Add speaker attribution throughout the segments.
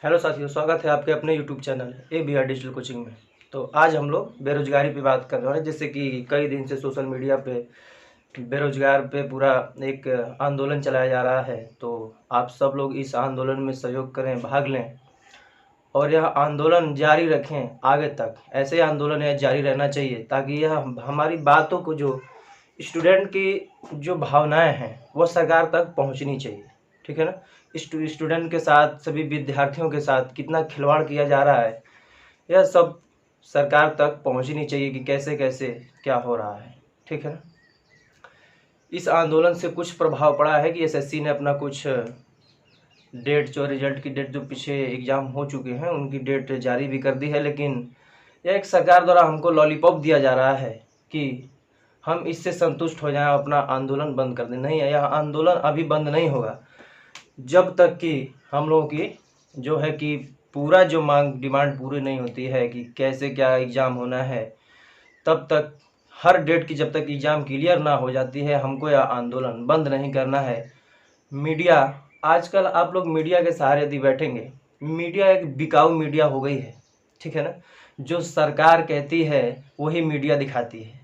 Speaker 1: Hello साथियों, स्वागत है आपके अपने YouTube channel ABR digital coaching में। तो आज हम लोग बेरोजगारी पे बात कर रहे हैं। जैसे कि कई दिन से सोशल मीडिया पे बेरोजगार पे पूरा एक आंदोलन चलाया जा रहा है। तो आप सब लोग इस आंदोलन में सहयोग करें, भाग लें और यह आंदोलन जारी रखें आगे तक। ऐसे आंदोलन यह जारी रहना चाहिए ताकि यह हमारी बातों को, जो स्टूडेंट की जो भावनाएं हैं, वह सरकार तक पहुंचनी चाहिए। ठीक है ना। स्टूडेंट के साथ, सभी विद्यार्थियों के साथ कितना खिलवाड़ किया जा रहा है, यह सब सरकार तक पहुंचनी चाहिए कि कैसे कैसे क्या हो रहा है। ठीक है ना। इस आंदोलन से कुछ प्रभाव पड़ा है कि SSC ने अपना कुछ डेट, जो रिजल्ट की डेट, जो पीछे एग्ज़ाम हो चुके हैं उनकी डेट जारी भी कर दी है। लेकिन यह एक सरकार द्वारा हमको लॉलीपॉप दिया जा रहा है कि हम इससे संतुष्ट हो जाएं, अपना आंदोलन बंद कर दें। नहीं, यह आंदोलन अभी बंद नहीं होगा जब तक कि हम लोगों की जो है कि पूरा जो मांग, डिमांड पूरी नहीं होती है कि कैसे क्या एग्ज़ाम होना है। तब तक, हर डेट की जब तक एग्ज़ाम क्लियर ना हो जाती है, हमको यह आंदोलन बंद नहीं करना है। मीडिया, आजकल आप लोग मीडिया के सहारे यदि बैठेंगे, मीडिया एक बिकाऊ मीडिया हो गई है। ठीक है ना। जो सरकार कहती है वही मीडिया दिखाती है।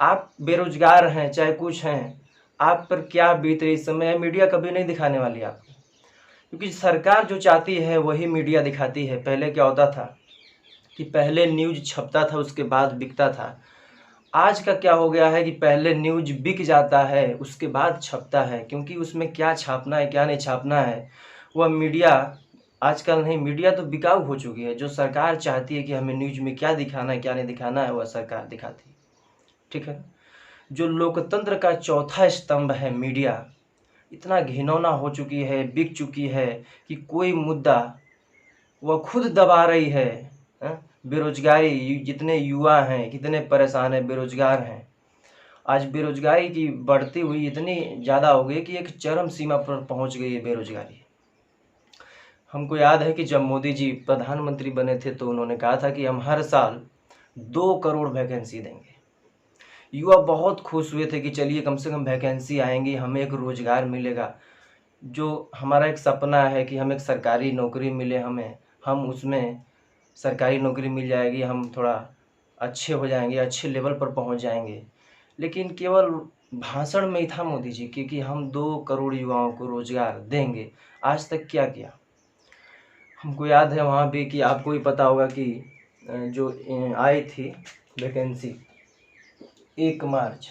Speaker 1: आप बेरोजगार हैं चाहे कुछ हैं, आप पर क्या बीत रही इस समय, मीडिया कभी नहीं दिखाने वाली आपको, क्योंकि सरकार जो चाहती है वही मीडिया दिखाती है। पहले क्या होता था कि पहले न्यूज़ छपता था, उसके बाद बिकता था। आज का क्या हो गया है कि पहले न्यूज़ बिक जाता है, उसके बाद छपता है, क्योंकि उसमें क्या छापना है क्या नहीं छापना है वह मीडिया आजकल नहीं। मीडिया तो बिकाऊ हो चुकी है। जो सरकार चाहती है कि हमें न्यूज़ में क्या दिखाना है क्या नहीं दिखाना है, वह सरकार दिखाती है। ठीक है। जो लोकतंत्र का चौथा स्तंभ है मीडिया, इतना घिनौना हो चुकी है, बिक चुकी है कि कोई मुद्दा वह खुद दबा रही है। बेरोजगारी, जितने युवा हैं कितने परेशान हैं, बेरोजगार हैं। आज बेरोजगारी की बढ़ती हुई इतनी ज़्यादा हो गई कि एक चरम सीमा पर पहुंच गई है बेरोजगारी। हमको याद है कि जब मोदी जी प्रधानमंत्री बने थे तो उन्होंने कहा था कि हम हर साल 2 करोड़ वैकेंसी देंगे। युवा बहुत खुश हुए थे कि चलिए कम से कम वैकेंसी आएंगी, हमें एक रोज़गार मिलेगा। जो हमारा एक सपना है कि हमें एक सरकारी नौकरी मिले, हम उसमें सरकारी नौकरी मिल जाएगी, हम थोड़ा अच्छे हो जाएंगे, अच्छे लेवल पर पहुंच जाएंगे। लेकिन केवल भाषण में ही था मोदी जी कि हम 2 करोड़ युवाओं को रोज़गार देंगे। आज तक क्या किया। हमको याद है वहाँ भी कि आपको भी पता होगा कि जो आई थी वैकेंसी 1 मार्च,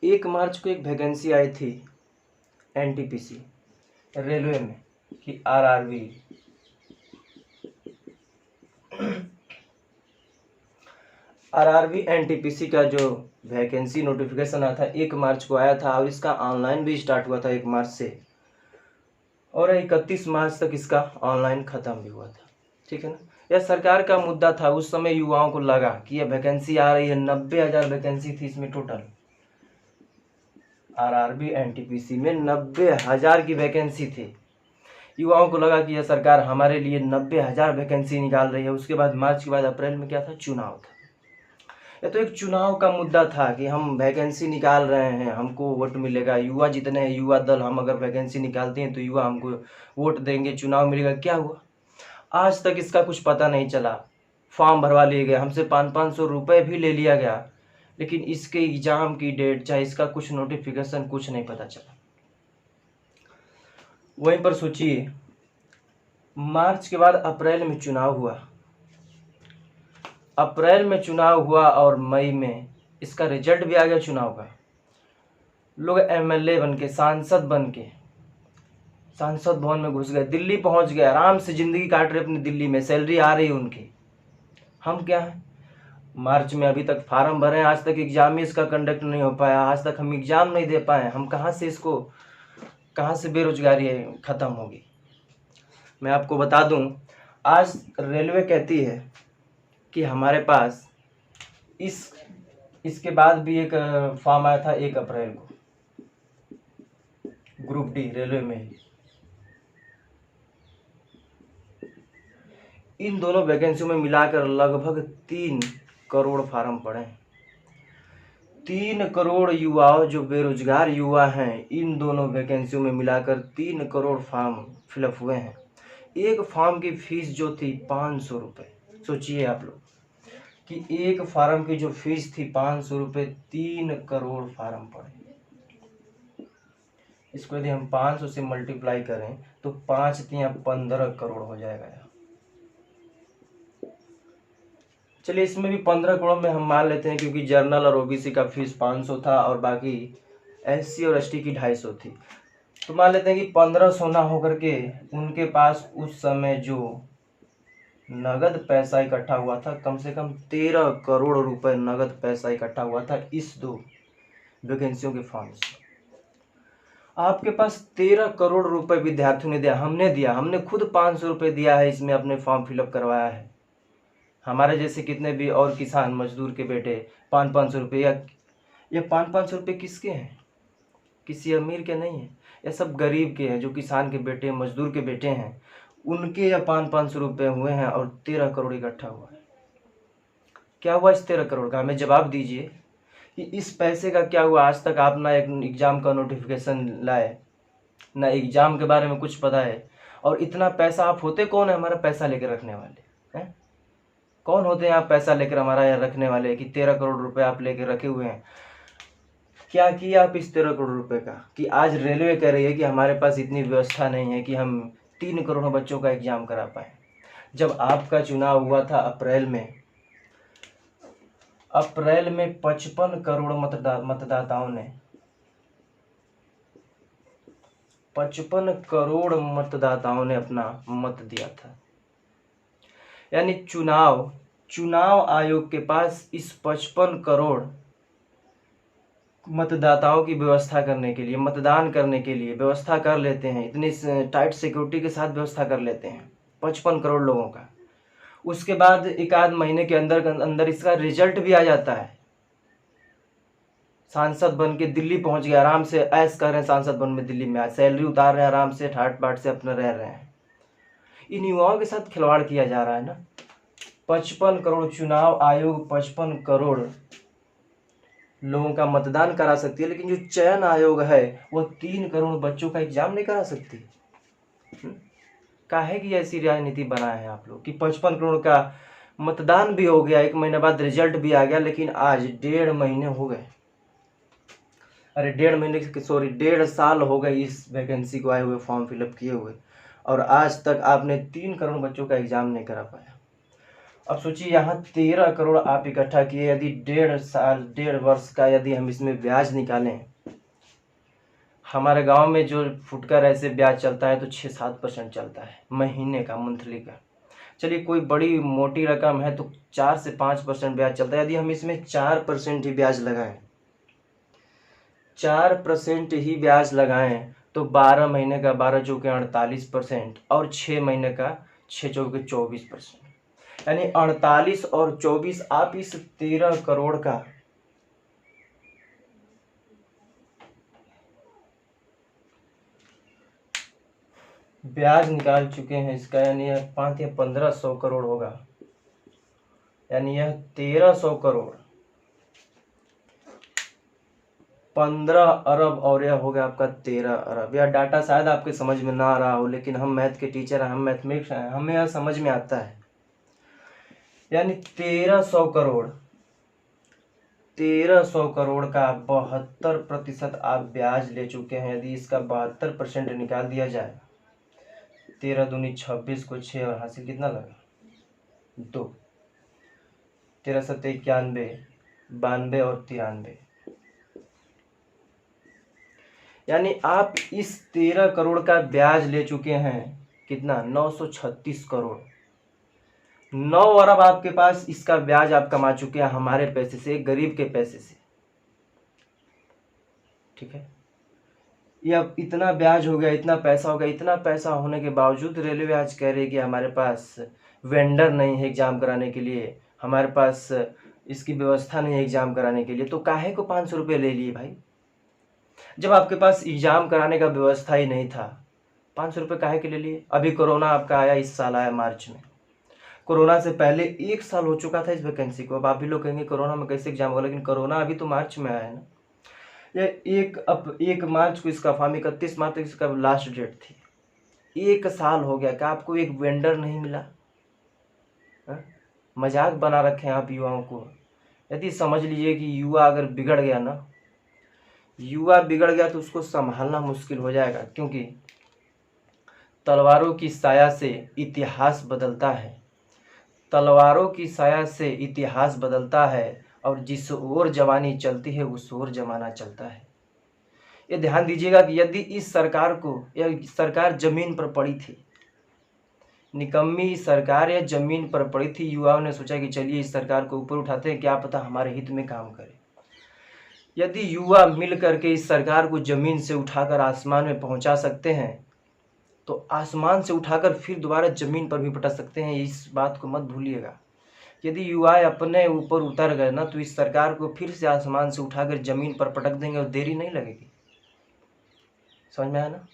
Speaker 1: 1 मार्च को एक वैकेंसी आई थी NTPC रेलवे में कि RRB NTPC का जो वैकेंसी नोटिफिकेशन आया था 1 मार्च को आया था, और इसका ऑनलाइन भी स्टार्ट हुआ था 1 मार्च से, और 31 मार्च तक इसका ऑनलाइन ख़त्म भी हुआ था। ठीक है ना। यह सरकार का मुद्दा था। उस समय युवाओं को लगा कि यह वैकेंसी आ रही है, 90,000 वैकेंसी थी इसमें टोटल। RRB NTPC में 90,000 की वैकेंसी थी। युवाओं को लगा कि यह सरकार हमारे लिए 90,000 वैकेंसी निकाल रही है। उसके बाद मार्च के बाद अप्रैल में क्या था, चुनाव था। यह तो एक चुनाव का मुद्दा था कि हम वैकेंसी निकाल रहे हैं, हमको वोट मिलेगा। युवा जितने हैं, युवा दल, हम अगर वैकेंसी निकालते हैं तो युवा हमको वोट देंगे, चुनाव मिलेगा। क्या हुआ, आज तक इसका कुछ पता नहीं चला। फॉर्म भरवा लिए गए, हमसे 500-500 रुपये भी ले लिया गया, लेकिन इसके एग्ज़ाम की डेट, चाहे इसका कुछ नोटिफिकेशन, कुछ नहीं पता चला। वहीं पर सोचिए, मार्च के बाद अप्रैल में चुनाव हुआ, अप्रैल में चुनाव हुआ और मई में इसका रिजल्ट भी आ गया चुनाव का। लोग MLA बन के, सांसद बन के सांसद भवन में घुस गए, दिल्ली पहुंच गए, आराम से ज़िंदगी काट रहे अपनी दिल्ली में, सैलरी आ रही उनकी। हम क्या है, मार्च में अभी तक फार्म भरे, आज तक एग्ज़ाम ही इसका कंडक्ट नहीं हो पाया, आज तक हम एग्ज़ाम नहीं दे पाए। हम कहाँ से इसको, कहाँ से बेरोजगारी ख़त्म होगी। मैं आपको बता दूं, आज रेलवे कहती है कि हमारे पास इसके बाद भी एक फॉर्म आया था 1 अप्रैल को, ग्रुप D रेलवे में ही। इन दोनों वैकेंसियों में मिलाकर लगभग 3 करोड़ फार्म पड़े हैं। 3 करोड़ युवाओं जो बेरोजगार युवा हैं, इन दोनों वैकेंसियों में मिलाकर 3 करोड़ फॉर्म फिलअप हुए हैं। एक फॉर्म की फीस जो थी 500 रुपये। सोचिए आप लोग कि एक फार्म की जो फीस थी 500 रुपये, 3 करोड़ फार्म पड़े। इसको यदि हम 500 से मल्टीप्लाई करें तो 5 तियां 15 करोड़ हो जाएगा। चलिए इसमें भी 15 करोड़ में हम मान लेते हैं, क्योंकि जर्नल और ओबीसी का फीस 500 था और बाकी एससी और एसटी की 250 थी। तो मान लेते हैं कि 1500 ना होकर के उनके पास उस समय जो नगद पैसा इकट्ठा हुआ था, कम से कम 13 करोड़ रुपए नगद पैसा इकट्ठा हुआ था इस 2 वैकेंसियों के फॉर्म से। आपके पास 13 करोड़ रुपए विद्यार्थियों ने दिया, हमने खुद 500 रुपये दिया है, इसमें अपने फॉर्म फिलअप करवाया है। हमारे जैसे कितने भी और किसान मजदूर के बेटे 500 रुपये, या 500 रुपये किसके हैं? किसी अमीर के नहीं है, ये सब गरीब के हैं, जो किसान के बेटे मजदूर के बेटे हैं, उनके या 500 रुपये हुए हैं और 13 करोड़ इकट्ठा हुआ है। क्या हुआ इस 13 करोड़ का? हमें जवाब दीजिए कि इस पैसे का क्या हुआ। आज तक आप ना एक एग्ज़ाम का नोटिफिकेशन लाए, ना एग्ज़ाम के बारे में कुछ पता है, और इतना पैसा आप होते कौन है हमारा पैसा लेकर रखने वाले हैं? कौन होते हैं आप पैसा लेकर हमारा यहाँ रखने वाले कि 13 करोड़ रुपए आप लेकर रखे हुए हैं? क्या किया आप इस 13 करोड़ रुपए का कि आज रेलवे कह रही है कि हमारे पास इतनी व्यवस्था नहीं है कि हम 3 करोड़ बच्चों का एग्ज़ाम करा पाए। जब आपका चुनाव हुआ था अप्रैल में 55 करोड़ मतदाताओं ने 55 करोड़ मतदाताओं ने अपना मत दिया था। यानी चुनाव आयोग के पास इस 55 करोड़ मतदाताओं की व्यवस्था करने के लिए, मतदान करने के लिए व्यवस्था कर लेते हैं, इतनी टाइट सिक्योरिटी के साथ व्यवस्था कर लेते हैं 55 करोड़ लोगों का। उसके बाद एक आध महीने के अंदर इसका रिजल्ट भी आ जाता है। सांसद बन के दिल्ली पहुंच गए, आराम से ऐश कर रहे हैं, सांसद बन में दिल्ली में सैलरी उतार रहे हैं, आराम से ठाट बाट से अपना रह रहे हैं। इन युवाओं के साथ खिलवाड़ किया जा रहा है ना। 55 करोड़ चुनाव आयोग 55 करोड़ लोगों का मतदान करा सकती है, लेकिन जो चयन आयोग है वो 3 करोड़ बच्चों का एग्जाम नहीं करा सकती। काहे की ऐसी राजनीति बनाए हैं आप लोग कि 55 करोड़ का मतदान भी हो गया, 1 महीने बाद रिजल्ट भी आ गया, लेकिन आज 1.5 महीने हो गए, अरे 1.5 साल हो गए इस वैकेंसी को आए हुए, फॉर्म फिलअप किए हुए, और आज तक आपने 3 करोड़ बच्चों का एग्जाम नहीं करा पाया। अब सोचिए यहाँ 13 करोड़ आप इकट्ठा किए, यदि 1.5 वर्ष का यदि हम इसमें ब्याज निकालें, हमारे गांव में जो फुटकर ऐसे ब्याज चलता है तो 6-7% चलता है महीने का, मंथली का। चलिए कोई बड़ी मोटी रकम है तो 4 से 5% ब्याज चलता है। यदि हम इसमें 4% ही ब्याज लगाएं, 4% ही ब्याज लगाएं तो 12 महीने का 12 चौके 48% और 6 महीने का 6 चौके 24%, यानी 48 और 24 आप इस 13 करोड़ का ब्याज निकाल चुके हैं इसका, यानी यह 5 या 1500 करोड़ होगा, यानी यह 1300 करोड़ 15 अरब और यह हो गया आपका 13 अरब। यह डाटा शायद आपके समझ में ना आ रहा हो, लेकिन हम मैथ के टीचर हैं, हम मैथमेटिक्स हैं, हमें यह समझ में आता है। यानी 1300 करोड़ का 72% आप ब्याज ले चुके हैं। यदि इसका 72% निकाल दिया जाए, 13 दूनी 26 को 6 और हासिल कितना लगा 2, 13 सत्ते 91, 92 और 93, यानी आप इस 13 करोड़ का ब्याज ले चुके हैं कितना 936 करोड़। 9 अरब आपके पास इसका ब्याज आप कमा चुके हैं हमारे पैसे से, गरीब के पैसे से। ठीक है, ये अब इतना ब्याज हो गया, इतना पैसा हो गया, इतना पैसा होने के बावजूद रेलवे आज कह रही है कि हमारे पास वेंडर नहीं है एग्जाम कराने के लिए, हमारे पास इसकी व्यवस्था नहीं है एग्जाम कराने के लिए। तो काहे को 500 रुपये ले लिए भाई? जब आपके पास एग्जाम कराने का व्यवस्था ही नहीं था, 500 रुपये काहे के ले लिए? अभी कोरोना आपका आया, इस साल आया मार्च में, कोरोना से पहले 1 साल हो चुका था इस वैकेंसी को। अब आप भी लोग कहेंगे कोरोना में कैसे एग्जाम होगा, लेकिन कोरोना अभी तो मार्च में आया है ना। ये 1 मार्च को इसका फॉर्म, 31 मार्च तक इसका लास्ट डेट थी। 1 साल हो गया, क्या आपको एक वेंडर नहीं मिला? मजाक बना रखे हैं आप युवाओं को। यदि समझ लीजिए कि युवा अगर बिगड़ गया ना, युवा बिगड़ गया तो उसको संभालना मुश्किल हो जाएगा, क्योंकि तलवारों की साया से इतिहास बदलता है। तलवारों की साया से इतिहास बदलता है, और जिस ओर जवानी चलती है उस ओर जमाना चलता है। ये ध्यान दीजिएगा कि यदि इस सरकार को, यह सरकार जमीन पर पड़ी थी, निकम्मी सरकार या जमीन पर पड़ी थी, युवाओं ने सोचा कि चलिए इस सरकार को ऊपर उठाते हैं, क्या पता हमारे हित में काम करे। यदि युवा मिल करके इस सरकार को जमीन से उठाकर आसमान में पहुंचा सकते हैं, तो आसमान से उठाकर फिर दोबारा जमीन पर भी पटक सकते हैं। इस बात को मत भूलिएगा। यदि युवा अपने ऊपर उतर गए ना, तो इस सरकार को फिर से आसमान से उठाकर जमीन पर पटक देंगे और देरी नहीं लगेगी। समझ में आया ना?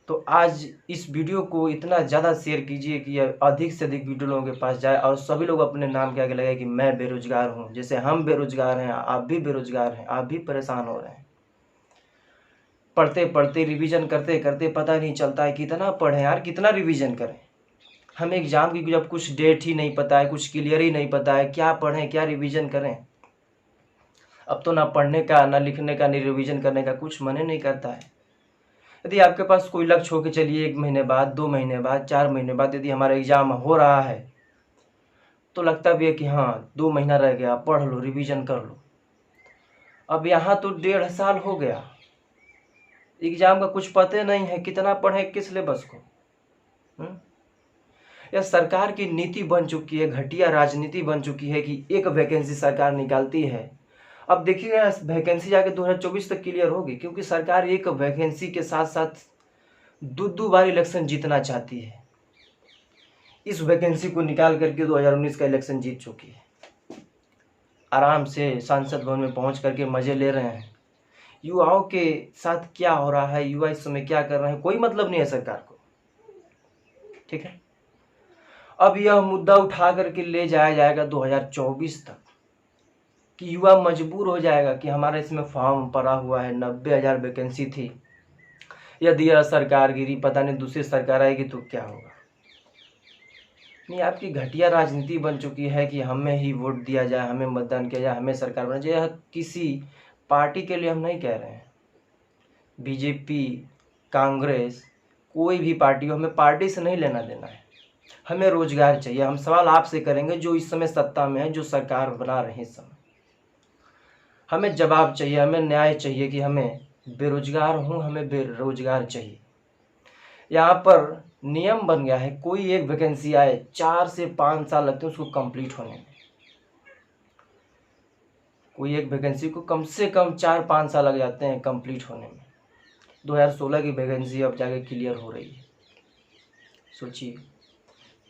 Speaker 1: तो आज इस वीडियो को इतना ज़्यादा शेयर कीजिए कि यह अधिक से अधिक वीडियो लोगों के पास जाए, और सभी लोग अपने नाम के आगे लगाए कि मैं बेरोजगार हूँ। जैसे हम बेरोजगार हैं, आप भी बेरोजगार हैं, आप भी परेशान हो रहे हैं। पढ़ते पढ़ते, रिवीजन करते करते पता नहीं चलता है कितना पढ़ें यार, कितना रिवीजन करें। हमें एग्जाम की जब कुछ डेट ही नहीं पता है, कुछ क्लियर ही नहीं पता है, क्या पढ़ें क्या रिवीजन करें। अब तो ना पढ़ने का, ना लिखने का, ना रिवीजन करने का कुछ मन ही नहीं करता है। यदि आपके पास कोई लक्ष्य हो कि चलिए 1 महीने बाद, 2 महीने बाद, 4 महीने बाद यदि हमारा एग्जाम हो रहा है, तो लगता भी है कि हाँ 2 महीना रह गया, पढ़ लो, रिवीजन कर लो। अब यहाँ तो 1.5 साल हो गया, एग्जाम का कुछ पता नहीं है, कितना पढ़ें किस सिलेबस को। यह सरकार की नीति बन चुकी है, घटिया राजनीति बन चुकी है कि एक वैकेंसी सरकार निकालती है। अब देखिएगा वैकेंसी जाके 2024 तक क्लियर होगी, क्योंकि सरकार एक वैकेंसी के साथ साथ 2 बार इलेक्शन जीतना चाहती है। इस वैकेंसी को निकाल करके 2019 का इलेक्शन जीत चुकी है। आराम से सांसद भवन में पहुंच करके मजे ले रहे हैं। युवाओं के साथ क्या हो रहा है, युवा इस समय क्या कर रहे हैं, कोई मतलब नहीं है सरकार को। ठीक है, अब यह मुद्दा उठा करके ले जाया जाएगा 2024 तक, कि युवा मजबूर हो जाएगा कि हमारा इसमें फॉर्म पड़ा हुआ है, 90,000 वैकेंसी थी, यदि यह सरकार गिरी, पता नहीं दूसरी सरकार आएगी तो क्या होगा। नहीं, आपकी घटिया राजनीति बन चुकी है कि हमें ही वोट दिया जाए, हमें मतदान किया जाए, हमें सरकार बना जाए। यह किसी पार्टी के लिए हम नहीं कह रहे हैं, बीजेपी, कांग्रेस, कोई भी पार्टी हो, हमें पार्टी से नहीं लेना देना है। हमें रोजगार चाहिए। हम सवाल आपसे करेंगे जो इस समय सत्ता में है, जो सरकार बना रहे हैं इस समय। हमें जवाब चाहिए, हमें न्याय चाहिए कि हमें बेरोजगार हूँ, हमें बेरोजगार चाहिए। यहाँ पर नियम बन गया है, कोई एक वैकेंसी आए 4 से 5 साल लगते हैं उसको कंप्लीट होने में। कोई एक वैकेंसी को कम से कम 4-5 साल लग जाते हैं कंप्लीट होने में। 2016 की वैकेंसी अब जाके क्लियर हो रही है। सोचिए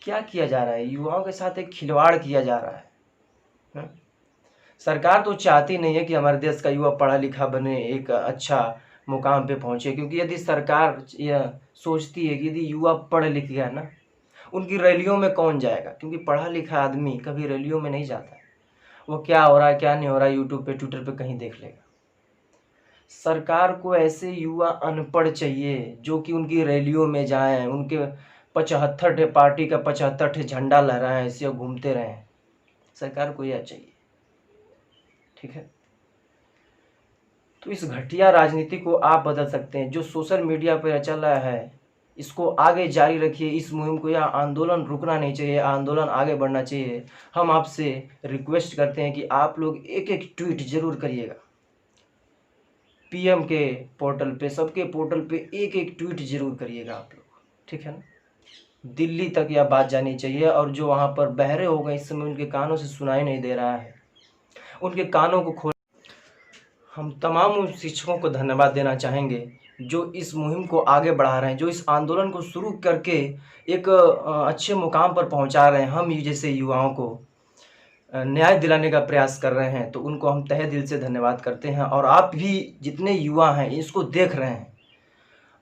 Speaker 1: क्या किया जा रहा है, युवाओं के साथ एक खिलवाड़ किया जा रहा है। सरकार तो चाहती नहीं है कि हमारे देश का युवा पढ़ा लिखा बने, एक अच्छा मुकाम पे पहुंचे, क्योंकि यदि सरकार यह सोचती है कि यदि युवा पढ़ लिख गया ना, उनकी रैलियों में कौन जाएगा, क्योंकि पढ़ा लिखा आदमी कभी रैलियों में नहीं जाता है। वो क्या हो रहा है क्या नहीं हो रहा है यूट्यूब पे, ट्विटर पे कहीं देख लेगा। सरकार को ऐसे युवा अनपढ़ चाहिए जो कि उनकी रैलियों में जाएं, उनके 75 पार्टी का 75 झंडा लहराएं, ऐसे घूमते रहें। सरकार को यह चाहिए। ठीक है, तो इस घटिया राजनीति को आप बदल सकते हैं। जो सोशल मीडिया पर चल रहा है इसको आगे जारी रखिए। इस मुहिम को, यह आंदोलन रुकना नहीं चाहिए, आंदोलन आगे बढ़ना चाहिए। हम आपसे रिक्वेस्ट करते हैं कि आप लोग एक एक ट्वीट जरूर करिएगा। पीएम के पोर्टल पे, सबके पोर्टल पे एक एक ट्वीट जरूर करिएगा आप लोग। ठीक है ना, दिल्ली तक यह बात जानी चाहिए। और जो वहाँ पर बहरे हो गए, इस समय उनके कानों से सुनाई नहीं दे रहा है, उनके कानों को खोल। हम तमाम उन शिक्षकों को धन्यवाद देना चाहेंगे जो इस मुहिम को आगे बढ़ा रहे हैं, जो इस आंदोलन को शुरू करके एक अच्छे मुकाम पर पहुंचा रहे हैं। हम जैसे युवाओं को न्याय दिलाने का प्रयास कर रहे हैं, तो उनको हम तहे दिल से धन्यवाद करते हैं। और आप भी जितने युवा हैं इसको देख रहे हैं,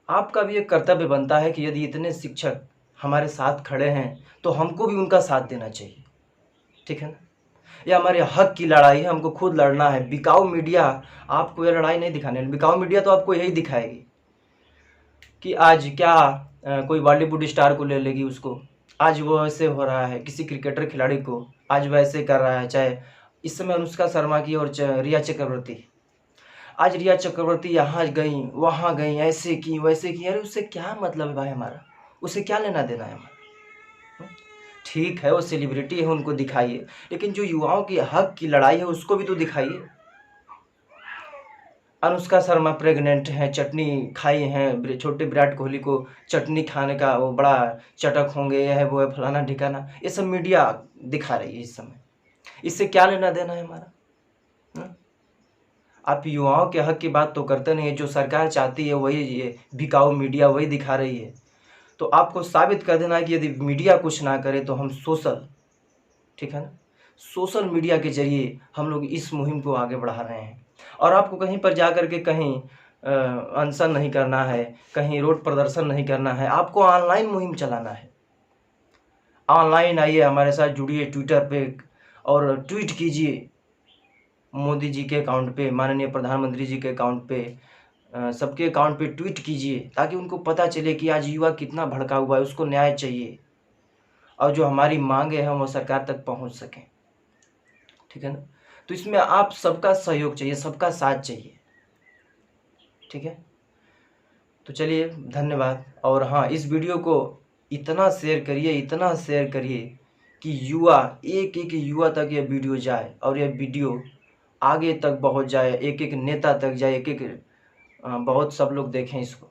Speaker 1: आपका भी एक कर्तव्य बनता है कि यदि इतने शिक्षक हमारे साथ खड़े हैं तो हमको भी उनका साथ देना चाहिए, ठीक है ना। ये हमारे हक की लड़ाई है, हमको खुद लड़ना है। बिकाऊ मीडिया आपको ये लड़ाई नहीं दिखाने, बिकाऊ मीडिया तो आपको यही दिखाएगी कि आज क्या कोई बॉलीवुड स्टार को ले लेगी उसको, आज वो ऐसे हो रहा है, किसी क्रिकेटर खिलाड़ी को आज वैसे कर रहा है, चाहे इस समय अनुष्का शर्मा की और रिया चक्रवर्ती। आज रिया चक्रवर्ती यहाँ गई वहाँ गई, ऐसे की वैसे की, अरे उससे क्या मतलब है भाई हमारा, उसे क्या लेना देना है हमारा। ठीक है वो सेलिब्रिटी है, उनको दिखाइए, लेकिन जो युवाओं के हक की लड़ाई है उसको भी तो दिखाइए। अनुष्का शर्मा प्रेग्नेंट हैं, चटनी खाई हैं, छोटे विराट कोहली को चटनी खाने का वो बड़ा चटक होंगे, यह है वो है फलाना ठिकाना, ये सब मीडिया दिखा रही है इस समय। इससे क्या लेना देना है हमारा? आप युवाओं के हक की बात तो करते नहीं, जो सरकार चाहती है वही ये बिकाऊ मीडिया वही दिखा रही है। तो आपको साबित कर देना है कि यदि मीडिया कुछ ना करे तो हम सोशल, ठीक है ना, सोशल मीडिया के जरिए हम लोग इस मुहिम को आगे बढ़ा रहे हैं। और आपको कहीं पर जा कर के कहीं अनशन नहीं करना है, कहीं रोड प्रदर्शन नहीं करना है, आपको ऑनलाइन मुहिम चलाना है। ऑनलाइन आइए, हमारे साथ जुड़िए ट्विटर पे और ट्वीट कीजिए मोदी जी के अकाउंट पे, माननीय प्रधानमंत्री जी के अकाउंट पे, सबके अकाउंट पे ट्वीट कीजिए, ताकि उनको पता चले कि आज युवा कितना भड़का हुआ है, उसको न्याय चाहिए और जो हमारी मांगे हैं वो सरकार तक पहुंच सकें, ठीक है ना। तो इसमें आप सबका सहयोग चाहिए, सबका साथ चाहिए, ठीक है। तो चलिए धन्यवाद। और हाँ, इस वीडियो को इतना शेयर करिए, इतना शेयर करिए कि युवा, एक एक युवा तक ये वीडियो जाए और ये वीडियो आगे तक पहुंच जाए, एक एक नेता तक जाए, एक एक बहुत सब लोग देखें इसको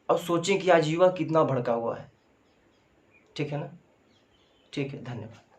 Speaker 1: और सोचें कि आज युवा कितना भड़का हुआ है, ठीक है ना। ठीक है, धन्यवाद।